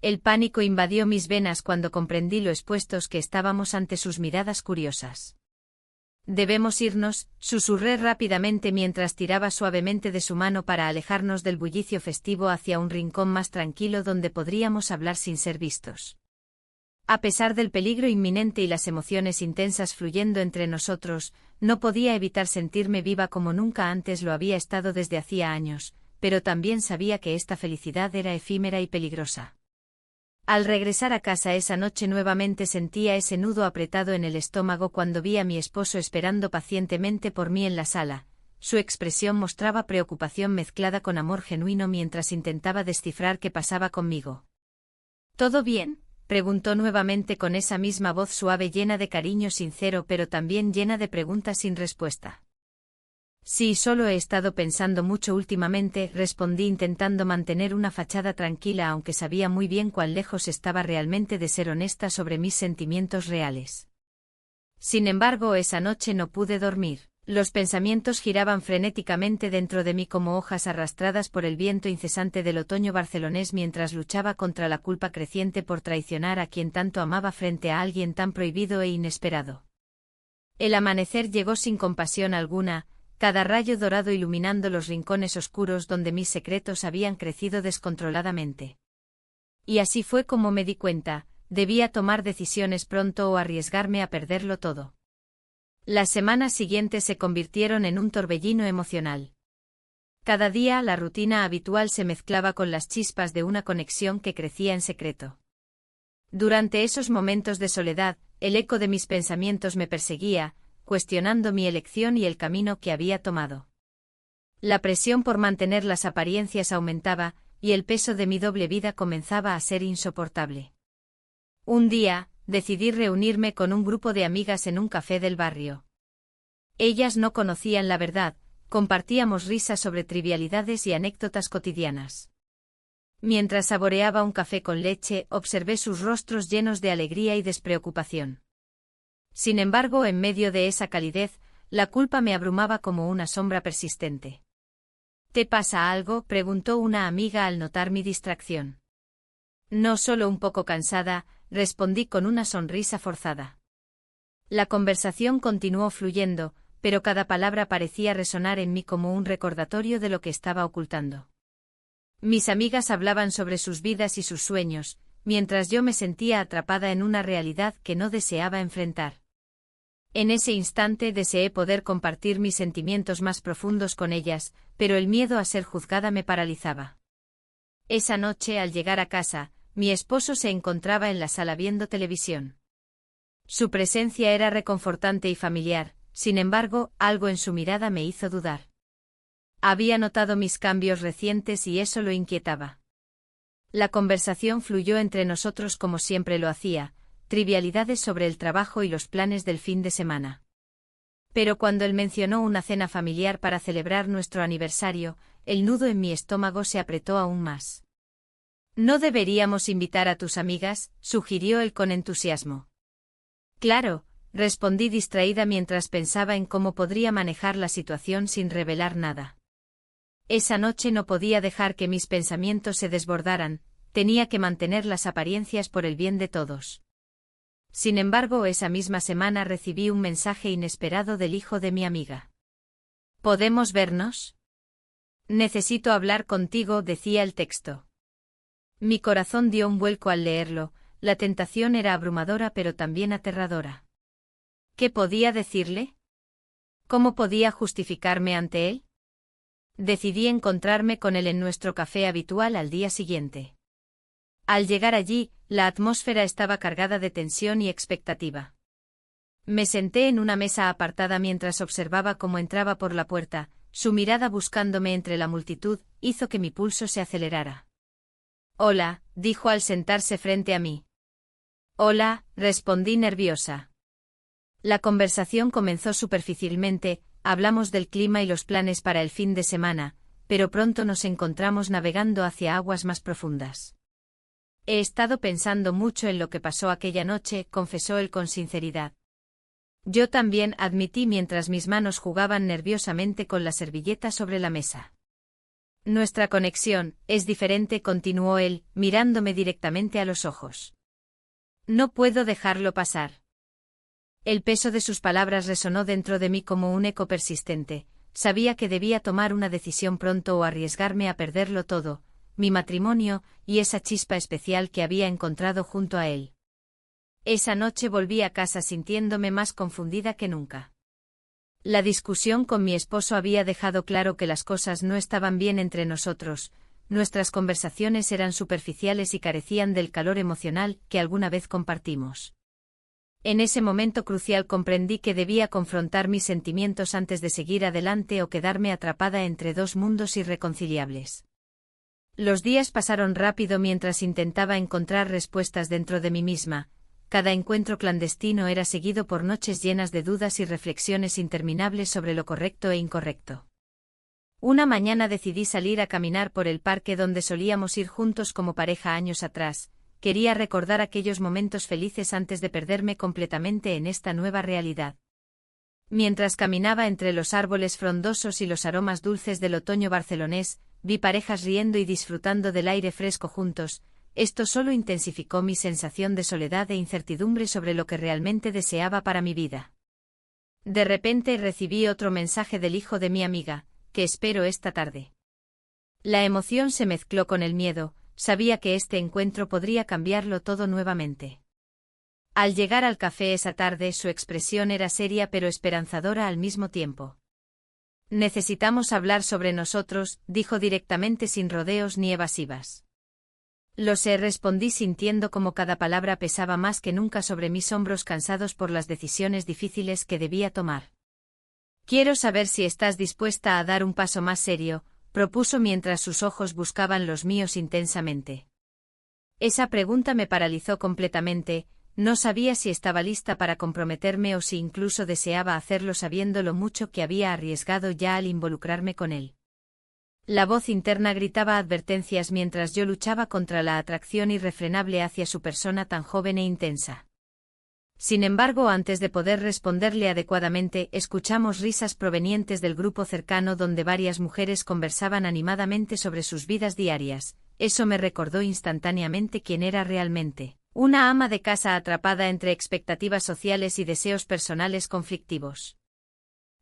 El pánico invadió mis venas cuando comprendí lo expuestos que estábamos ante sus miradas curiosas. «Debemos irnos», susurré rápidamente mientras tiraba suavemente de su mano para alejarnos del bullicio festivo hacia un rincón más tranquilo donde podríamos hablar sin ser vistos. A pesar del peligro inminente y las emociones intensas fluyendo entre nosotros, no podía evitar sentirme viva como nunca antes lo había estado desde hacía años, pero también sabía que esta felicidad era efímera y peligrosa. Al regresar a casa esa noche nuevamente sentía ese nudo apretado en el estómago cuando vi a mi esposo esperando pacientemente por mí en la sala. Su expresión mostraba preocupación mezclada con amor genuino mientras intentaba descifrar qué pasaba conmigo. «¿Todo bien?», preguntó nuevamente con esa misma voz suave llena de cariño sincero pero también llena de preguntas sin respuesta. «Sí, solo he estado pensando mucho últimamente», respondí intentando mantener una fachada tranquila aunque sabía muy bien cuán lejos estaba realmente de ser honesta sobre mis sentimientos reales. Sin embargo, esa noche no pude dormir. Los pensamientos giraban frenéticamente dentro de mí como hojas arrastradas por el viento incesante del otoño barcelonés mientras luchaba contra la culpa creciente por traicionar a quien tanto amaba frente a alguien tan prohibido e inesperado. El amanecer llegó sin compasión alguna, cada rayo dorado iluminando los rincones oscuros donde mis secretos habían crecido descontroladamente. Y así fue como me di cuenta, debía tomar decisiones pronto o arriesgarme a perderlo todo. Las semanas siguientes se convirtieron en un torbellino emocional. Cada día la rutina habitual se mezclaba con las chispas de una conexión que crecía en secreto. Durante esos momentos de soledad, el eco de mis pensamientos me perseguía, cuestionando mi elección y el camino que había tomado. La presión por mantener las apariencias aumentaba, y el peso de mi doble vida comenzaba a ser insoportable. Un día, decidí reunirme con un grupo de amigas en un café del barrio. Ellas no conocían la verdad, compartíamos risas sobre trivialidades y anécdotas cotidianas. Mientras saboreaba un café con leche, observé sus rostros llenos de alegría y despreocupación. Sin embargo, en medio de esa calidez, la culpa me abrumaba como una sombra persistente. ¿Te pasa algo?, preguntó una amiga al notar mi distracción. No, solo un poco cansada, respondí con una sonrisa forzada. La conversación continuó fluyendo, pero cada palabra parecía resonar en mí como un recordatorio de lo que estaba ocultando. Mis amigas hablaban sobre sus vidas y sus sueños, mientras yo me sentía atrapada en una realidad que no deseaba enfrentar. En ese instante deseé poder compartir mis sentimientos más profundos con ellas, pero el miedo a ser juzgada me paralizaba. Esa noche, al llegar a casa, mi esposo se encontraba en la sala viendo televisión. Su presencia era reconfortante y familiar, sin embargo, algo en su mirada me hizo dudar. Había notado mis cambios recientes y eso lo inquietaba. La conversación fluyó entre nosotros como siempre lo hacía, trivialidades sobre el trabajo y los planes del fin de semana. Pero cuando él mencionó una cena familiar para celebrar nuestro aniversario, el nudo en mi estómago se apretó aún más. «¿No deberíamos invitar a tus amigas?», sugirió él con entusiasmo. «Claro», respondí distraída mientras pensaba en cómo podría manejar la situación sin revelar nada. Esa noche no podía dejar que mis pensamientos se desbordaran, tenía que mantener las apariencias por el bien de todos. Sin embargo, esa misma semana recibí un mensaje inesperado del hijo de mi amiga. ¿Podemos vernos? Necesito hablar contigo, decía el texto. Mi corazón dio un vuelco al leerlo, la tentación era abrumadora pero también aterradora. ¿Qué podía decirle? ¿Cómo podía justificarme ante él? Decidí encontrarme con él en nuestro café habitual al día siguiente. Al llegar allí, la atmósfera estaba cargada de tensión y expectativa. Me senté en una mesa apartada mientras observaba cómo entraba por la puerta, su mirada buscándome entre la multitud, hizo que mi pulso se acelerara. «Hola», dijo al sentarse frente a mí. «Hola», respondí nerviosa. La conversación comenzó superficialmente, hablamos del clima y los planes para el fin de semana, pero pronto nos encontramos navegando hacia aguas más profundas. «He estado pensando mucho en lo que pasó aquella noche», confesó él con sinceridad. Yo también, admití mientras mis manos jugaban nerviosamente con la servilleta sobre la mesa. «Nuestra conexión es diferente», continuó él, mirándome directamente a los ojos. «No puedo dejarlo pasar». El peso de sus palabras resonó dentro de mí como un eco persistente. Sabía que debía tomar una decisión pronto o arriesgarme a perderlo todo, mi matrimonio y esa chispa especial que había encontrado junto a él. Esa noche volví a casa sintiéndome más confundida que nunca. La discusión con mi esposo había dejado claro que las cosas no estaban bien entre nosotros, nuestras conversaciones eran superficiales y carecían del calor emocional que alguna vez compartimos. En ese momento crucial comprendí que debía confrontar mis sentimientos antes de seguir adelante o quedarme atrapada entre dos mundos irreconciliables. Los días pasaron rápido mientras intentaba encontrar respuestas dentro de mí misma. Cada encuentro clandestino era seguido por noches llenas de dudas y reflexiones interminables sobre lo correcto e incorrecto. Una mañana decidí salir a caminar por el parque donde solíamos ir juntos como pareja años atrás. Quería recordar aquellos momentos felices antes de perderme completamente en esta nueva realidad. Mientras caminaba entre los árboles frondosos y los aromas dulces del otoño barcelonés, vi parejas riendo y disfrutando del aire fresco juntos. Esto solo intensificó mi sensación de soledad e incertidumbre sobre lo que realmente deseaba para mi vida. De repente recibí otro mensaje del hijo de mi amiga, que espero esta tarde. La emoción se mezcló con el miedo, sabía que este encuentro podría cambiarlo todo nuevamente. Al llegar al café esa tarde, su expresión era seria pero esperanzadora al mismo tiempo. «Necesitamos hablar sobre nosotros», dijo directamente sin rodeos ni evasivas. «Lo sé», respondí sintiendo como cada palabra pesaba más que nunca sobre mis hombros cansados por las decisiones difíciles que debía tomar. Quiero saber si estás dispuesta a dar un paso más serio, propuso mientras sus ojos buscaban los míos intensamente. Esa pregunta me paralizó completamente, no sabía si estaba lista para comprometerme o si incluso deseaba hacerlo sabiendo lo mucho que había arriesgado ya al involucrarme con él. La voz interna gritaba advertencias mientras yo luchaba contra la atracción irrefrenable hacia su persona tan joven e intensa. Sin embargo, antes de poder responderle adecuadamente, escuchamos risas provenientes del grupo cercano donde varias mujeres conversaban animadamente sobre sus vidas diarias. Eso me recordó instantáneamente quién era realmente. Una ama de casa atrapada entre expectativas sociales y deseos personales conflictivos.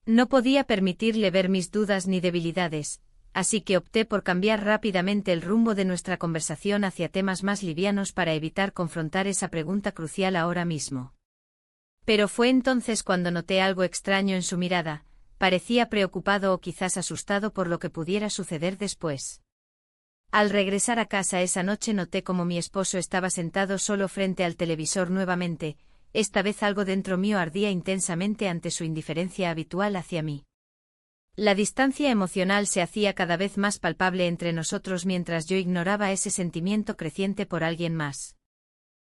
No podía permitirle ver mis dudas ni debilidades, así que opté por cambiar rápidamente el rumbo de nuestra conversación hacia temas más livianos para evitar confrontar esa pregunta crucial ahora mismo. Pero fue entonces cuando noté algo extraño en su mirada, parecía preocupado o quizás asustado por lo que pudiera suceder después. Al regresar a casa esa noche noté cómo mi esposo estaba sentado solo frente al televisor nuevamente, esta vez algo dentro mío ardía intensamente ante su indiferencia habitual hacia mí. La distancia emocional se hacía cada vez más palpable entre nosotros mientras yo ignoraba ese sentimiento creciente por alguien más.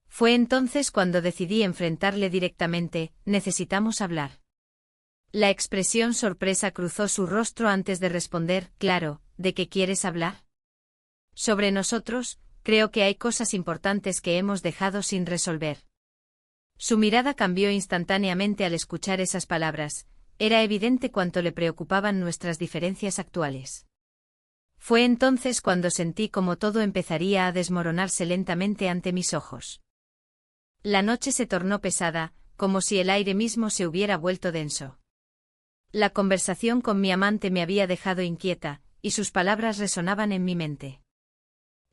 Fue entonces cuando decidí enfrentarle directamente: necesitamos hablar. La expresión sorpresa cruzó su rostro antes de responder: claro, ¿de qué quieres hablar? Sobre nosotros, creo que hay cosas importantes que hemos dejado sin resolver. Su mirada cambió instantáneamente al escuchar esas palabras, era evidente cuánto le preocupaban nuestras diferencias actuales. Fue entonces cuando sentí como todo empezaría a desmoronarse lentamente ante mis ojos. La noche se tornó pesada, como si el aire mismo se hubiera vuelto denso. La conversación con mi amante me había dejado inquieta, y sus palabras resonaban en mi mente.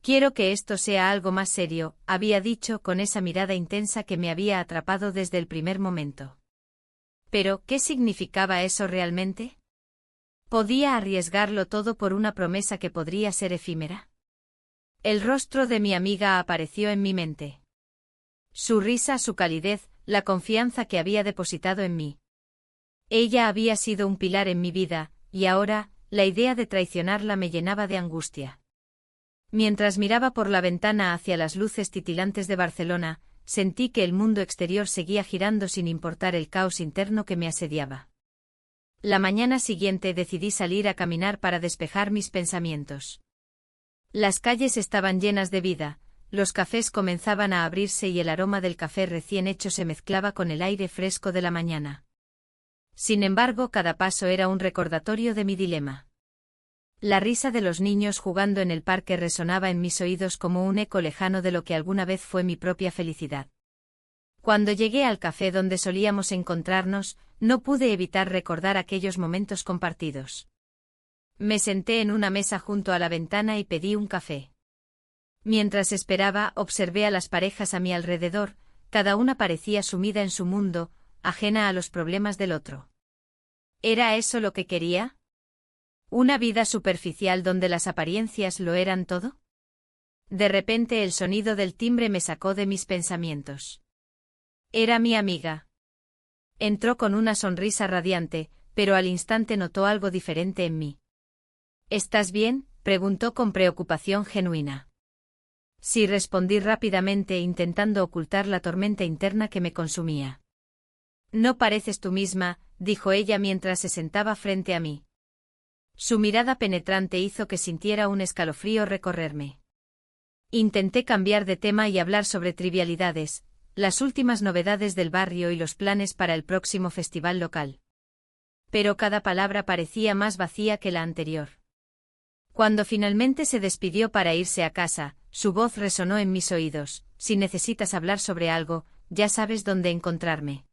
Quiero que esto sea algo más serio, había dicho con esa mirada intensa que me había atrapado desde el primer momento. Pero, ¿qué significaba eso realmente? ¿Podía arriesgarlo todo por una promesa que podría ser efímera? El rostro de mi amiga apareció en mi mente. Su risa, su calidez, la confianza que había depositado en mí. Ella había sido un pilar en mi vida, y ahora, la idea de traicionarla me llenaba de angustia. Mientras miraba por la ventana hacia las luces titilantes de Barcelona, sentí que el mundo exterior seguía girando sin importar el caos interno que me asediaba. La mañana siguiente decidí salir a caminar para despejar mis pensamientos. Las calles estaban llenas de vida, los cafés comenzaban a abrirse y el aroma del café recién hecho se mezclaba con el aire fresco de la mañana. Sin embargo, cada paso era un recordatorio de mi dilema. La risa de los niños jugando en el parque resonaba en mis oídos como un eco lejano de lo que alguna vez fue mi propia felicidad. Cuando llegué al café donde solíamos encontrarnos, no pude evitar recordar aquellos momentos compartidos. Me senté en una mesa junto a la ventana y pedí un café. Mientras esperaba, observé a las parejas a mi alrededor, cada una parecía sumida en su mundo, ajena a los problemas del otro. ¿Era eso lo que quería? ¿Una vida superficial donde las apariencias lo eran todo? De repente el sonido del timbre me sacó de mis pensamientos. Era mi amiga. Entró con una sonrisa radiante, pero al instante notó algo diferente en mí. ¿Estás bien?, preguntó con preocupación genuina. Sí, respondí rápidamente intentando ocultar la tormenta interna que me consumía. No pareces tú misma, dijo ella mientras se sentaba frente a mí. Su mirada penetrante hizo que sintiera un escalofrío recorrerme. Intenté cambiar de tema y hablar sobre trivialidades, las últimas novedades del barrio y los planes para el próximo festival local. Pero cada palabra parecía más vacía que la anterior. Cuando finalmente se despidió para irse a casa, su voz resonó en mis oídos: si necesitas hablar sobre algo, ya sabes dónde encontrarme.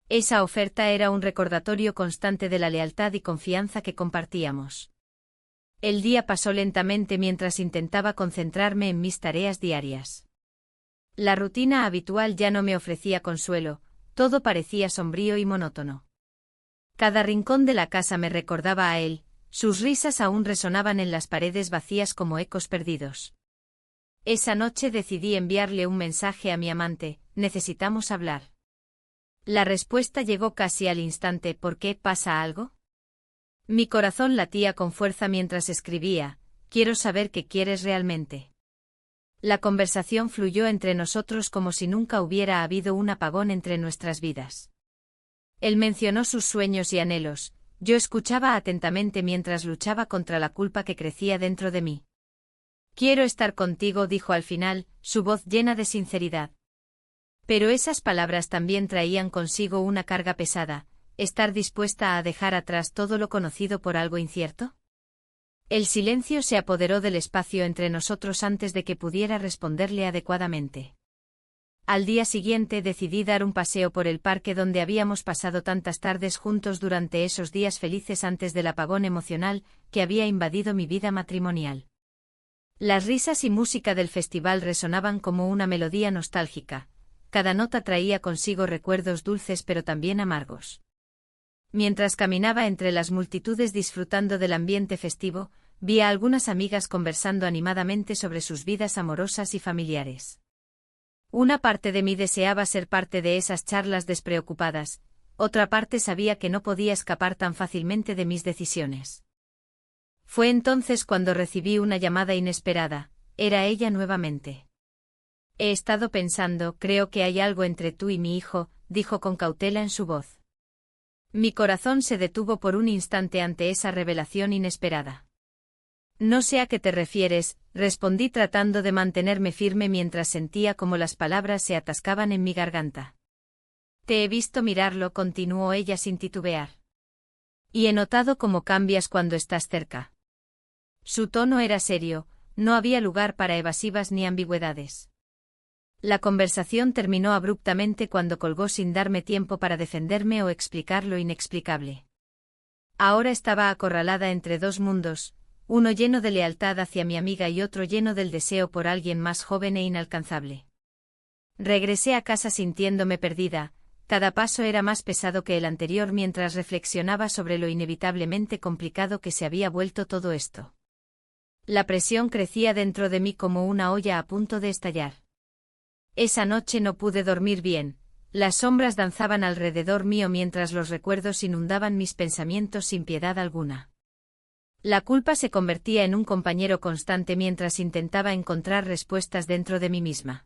Esa oferta era un recordatorio constante de la lealtad y confianza que compartíamos. El día pasó lentamente mientras intentaba concentrarme en mis tareas diarias. La rutina habitual ya no me ofrecía consuelo, todo parecía sombrío y monótono. Cada rincón de la casa me recordaba a él, sus risas aún resonaban en las paredes vacías como ecos perdidos. Esa noche decidí enviarle un mensaje a mi amante: necesitamos hablar. La respuesta llegó casi al instante. ¿Por qué? ¿Pasa algo? Mi corazón latía con fuerza mientras escribía. Quiero saber qué quieres realmente. La conversación fluyó entre nosotros como si nunca hubiera habido un apagón entre nuestras vidas. Él mencionó sus sueños y anhelos. Yo escuchaba atentamente mientras luchaba contra la culpa que crecía dentro de mí. Quiero estar contigo, dijo al final, su voz llena de sinceridad. Pero esas palabras también traían consigo una carga pesada. ¿Estar dispuesta a dejar atrás todo lo conocido por algo incierto? El silencio se apoderó del espacio entre nosotros antes de que pudiera responderle adecuadamente. Al día siguiente decidí dar un paseo por el parque donde habíamos pasado tantas tardes juntos durante esos días felices antes del apagón emocional que había invadido mi vida matrimonial. Las risas y música del festival resonaban como una melodía nostálgica. Cada nota traía consigo recuerdos dulces pero también amargos. Mientras caminaba entre las multitudes disfrutando del ambiente festivo, vi a algunas amigas conversando animadamente sobre sus vidas amorosas y familiares. Una parte de mí deseaba ser parte de esas charlas despreocupadas, otra parte sabía que no podía escapar tan fácilmente de mis decisiones. Fue entonces cuando recibí una llamada inesperada. Era ella nuevamente. He estado pensando, creo que hay algo entre tú y mi hijo, dijo con cautela en su voz. Mi corazón se detuvo por un instante ante esa revelación inesperada. No sé a qué te refieres, respondí tratando de mantenerme firme mientras sentía como las palabras se atascaban en mi garganta. Te he visto mirarlo, continuó ella sin titubear. Y he notado cómo cambias cuando estás cerca. Su tono era serio, no había lugar para evasivas ni ambigüedades. La conversación terminó abruptamente cuando colgó sin darme tiempo para defenderme o explicar lo inexplicable. Ahora estaba acorralada entre dos mundos, uno lleno de lealtad hacia mi amiga y otro lleno del deseo por alguien más joven e inalcanzable. Regresé a casa sintiéndome perdida, cada paso era más pesado que el anterior mientras reflexionaba sobre lo inevitablemente complicado que se había vuelto todo esto. La presión crecía dentro de mí como una olla a punto de estallar. Esa noche no pude dormir bien, las sombras danzaban alrededor mío mientras los recuerdos inundaban mis pensamientos sin piedad alguna. La culpa se convertía en un compañero constante mientras intentaba encontrar respuestas dentro de mí misma.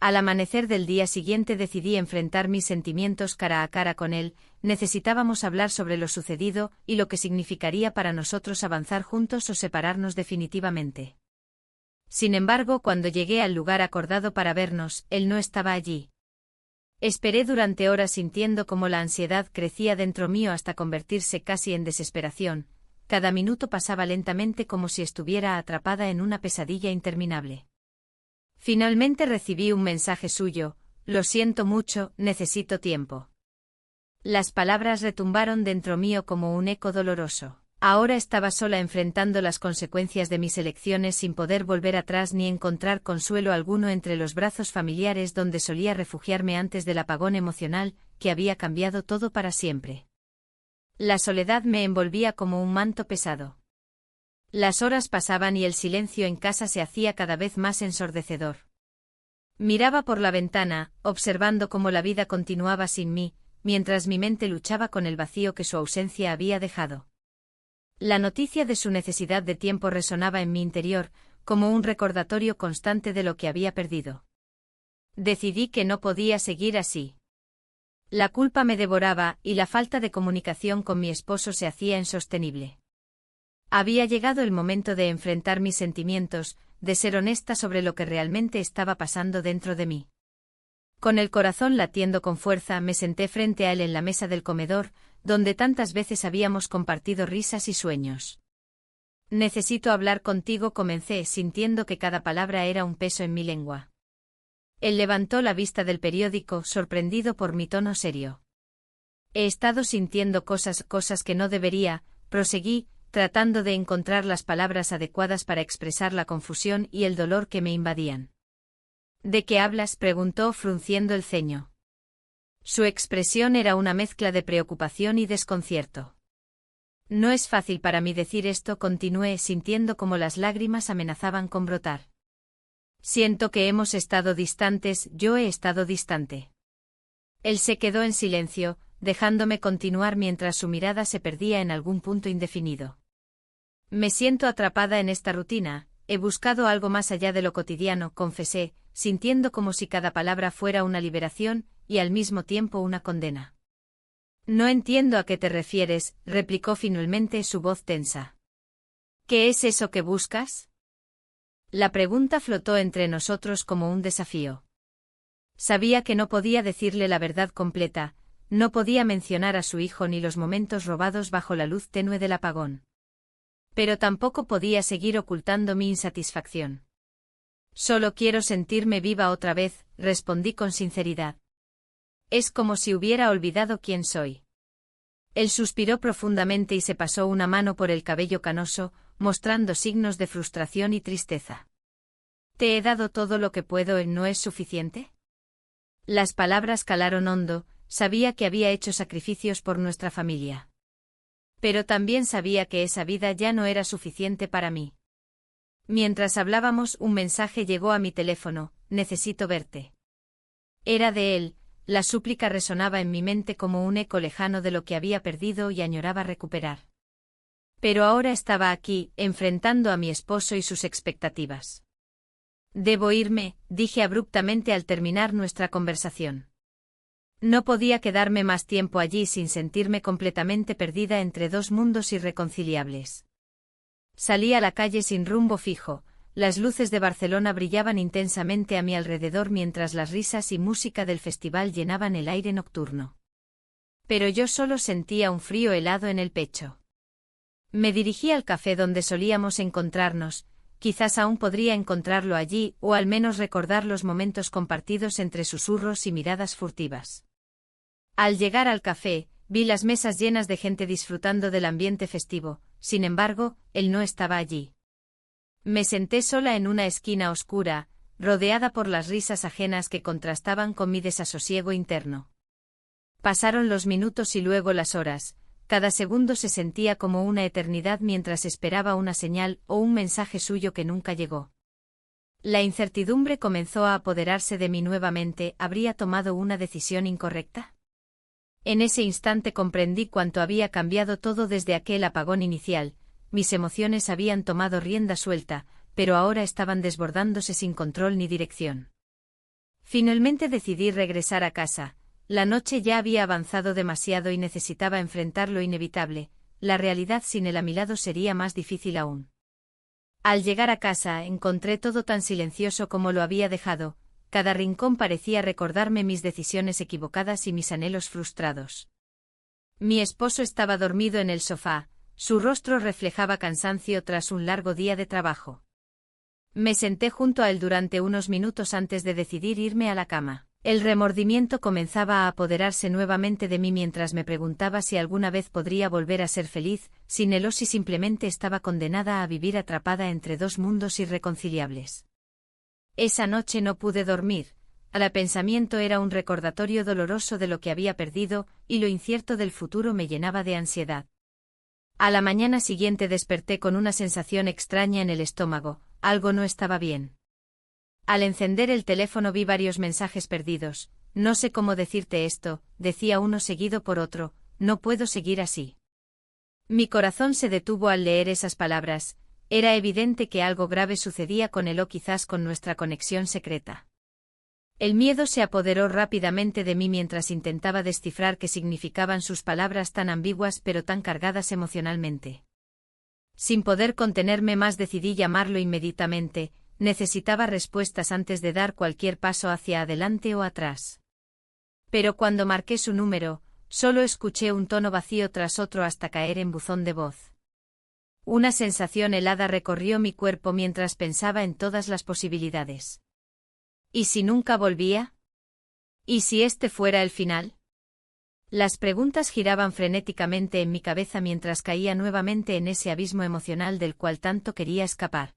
Al amanecer del día siguiente decidí enfrentar mis sentimientos cara a cara con él. Necesitábamos hablar sobre lo sucedido y lo que significaría para nosotros avanzar juntos o separarnos definitivamente. Sin embargo, cuando llegué al lugar acordado para vernos, él no estaba allí. Esperé durante horas sintiendo cómo la ansiedad crecía dentro mío hasta convertirse casi en desesperación. Cada minuto pasaba lentamente como si estuviera atrapada en una pesadilla interminable. Finalmente recibí un mensaje suyo: lo siento mucho, necesito tiempo. Las palabras retumbaron dentro mío como un eco doloroso. Ahora estaba sola enfrentando las consecuencias de mis elecciones sin poder volver atrás ni encontrar consuelo alguno entre los brazos familiares donde solía refugiarme antes del apagón emocional que había cambiado todo para siempre. La soledad me envolvía como un manto pesado. Las horas pasaban y el silencio en casa se hacía cada vez más ensordecedor. Miraba por la ventana, observando cómo la vida continuaba sin mí, mientras mi mente luchaba con el vacío que su ausencia había dejado. La noticia de su necesidad de tiempo resonaba en mi interior, como un recordatorio constante de lo que había perdido. Decidí que no podía seguir así. La culpa me devoraba y la falta de comunicación con mi esposo se hacía insostenible. Había llegado el momento de enfrentar mis sentimientos, de ser honesta sobre lo que realmente estaba pasando dentro de mí. Con el corazón latiendo con fuerza me senté frente a él en la mesa del comedor, donde tantas veces habíamos compartido risas y sueños. Necesito hablar contigo, comencé, sintiendo que cada palabra era un peso en mi lengua. Él levantó la vista del periódico, sorprendido por mi tono serio. He estado sintiendo cosas que no debería, proseguí, tratando de encontrar las palabras adecuadas para expresar la confusión y el dolor que me invadían. ¿De qué hablas?, preguntó frunciendo el ceño. Su expresión era una mezcla de preocupación y desconcierto. No es fácil para mí decir esto, continué sintiendo como las lágrimas amenazaban con brotar. Siento que hemos estado distantes, yo he estado distante. Él se quedó en silencio, dejándome continuar mientras su mirada se perdía en algún punto indefinido. Me siento atrapada en esta rutina, he buscado algo más allá de lo cotidiano, confesé, sintiendo como si cada palabra fuera una liberación y al mismo tiempo una condena. No entiendo a qué te refieres, replicó finalmente su voz tensa. ¿Qué es eso que buscas? La pregunta flotó entre nosotros como un desafío. Sabía que no podía decirle la verdad completa, no podía mencionar a su hijo ni los momentos robados bajo la luz tenue del apagón. Pero tampoco podía seguir ocultando mi insatisfacción. Solo quiero sentirme viva otra vez, respondí con sinceridad. Es como si hubiera olvidado quién soy. Él suspiró profundamente y se pasó una mano por el cabello canoso, mostrando signos de frustración y tristeza. ¿Te he dado todo lo que puedo y no es suficiente? Las palabras calaron hondo, sabía que había hecho sacrificios por nuestra familia. Pero también sabía que esa vida ya no era suficiente para mí. Mientras hablábamos, un mensaje llegó a mi teléfono: necesito verte. Era de él, la súplica resonaba en mi mente como un eco lejano de lo que había perdido y añoraba recuperar. Pero ahora estaba aquí, enfrentando a mi esposo y sus expectativas. Debo irme, dije abruptamente al terminar nuestra conversación. No podía quedarme más tiempo allí sin sentirme completamente perdida entre dos mundos irreconciliables. Salí a la calle sin rumbo fijo, las luces de Barcelona brillaban intensamente a mi alrededor mientras las risas y música del festival llenaban el aire nocturno. Pero yo solo sentía un frío helado en el pecho. Me dirigí al café donde solíamos encontrarnos, quizás aún podría encontrarlo allí o al menos recordar los momentos compartidos entre susurros y miradas furtivas. Al llegar al café, vi las mesas llenas de gente disfrutando del ambiente festivo, sin embargo, él no estaba allí. Me senté sola en una esquina oscura, rodeada por las risas ajenas que contrastaban con mi desasosiego interno. Pasaron los minutos y luego las horas. Cada segundo se sentía como una eternidad mientras esperaba una señal o un mensaje suyo que nunca llegó. La incertidumbre comenzó a apoderarse de mí nuevamente. ¿Habría tomado una decisión incorrecta? En ese instante comprendí cuánto había cambiado todo desde aquel apagón inicial. Mis emociones habían tomado rienda suelta, pero ahora estaban desbordándose sin control ni dirección. Finalmente decidí regresar a casa. La noche ya había avanzado demasiado y necesitaba enfrentar lo inevitable. La realidad sin él a mi lado sería más difícil aún. Al llegar a casa encontré todo tan silencioso como lo había dejado. Cada rincón parecía recordarme mis decisiones equivocadas y mis anhelos frustrados. Mi esposo estaba dormido en el sofá, su rostro reflejaba cansancio tras un largo día de trabajo. Me senté junto a él durante unos minutos antes de decidir irme a la cama. El remordimiento comenzaba a apoderarse nuevamente de mí mientras me preguntaba si alguna vez podría volver a ser feliz, sin él o si simplemente estaba condenada a vivir atrapada entre dos mundos irreconciliables. Esa noche no pude dormir. Cada pensamiento era un recordatorio doloroso de lo que había perdido, y lo incierto del futuro me llenaba de ansiedad. A la mañana siguiente desperté con una sensación extraña en el estómago, algo no estaba bien. Al encender el teléfono vi varios mensajes perdidos. No sé cómo decirte esto, decía uno seguido por otro, no puedo seguir así. Mi corazón se detuvo al leer esas palabras. Era evidente que algo grave sucedía con él o quizás con nuestra conexión secreta. El miedo se apoderó rápidamente de mí mientras intentaba descifrar qué significaban sus palabras tan ambiguas pero tan cargadas emocionalmente. Sin poder contenerme más decidí llamarlo inmediatamente. Necesitaba respuestas antes de dar cualquier paso hacia adelante o atrás. Pero cuando marqué su número, solo escuché un tono vacío tras otro hasta caer en buzón de voz. Una sensación helada recorrió mi cuerpo mientras pensaba en todas las posibilidades. ¿Y si nunca volvía? ¿Y si este fuera el final? Las preguntas giraban frenéticamente en mi cabeza mientras caía nuevamente en ese abismo emocional del cual tanto quería escapar.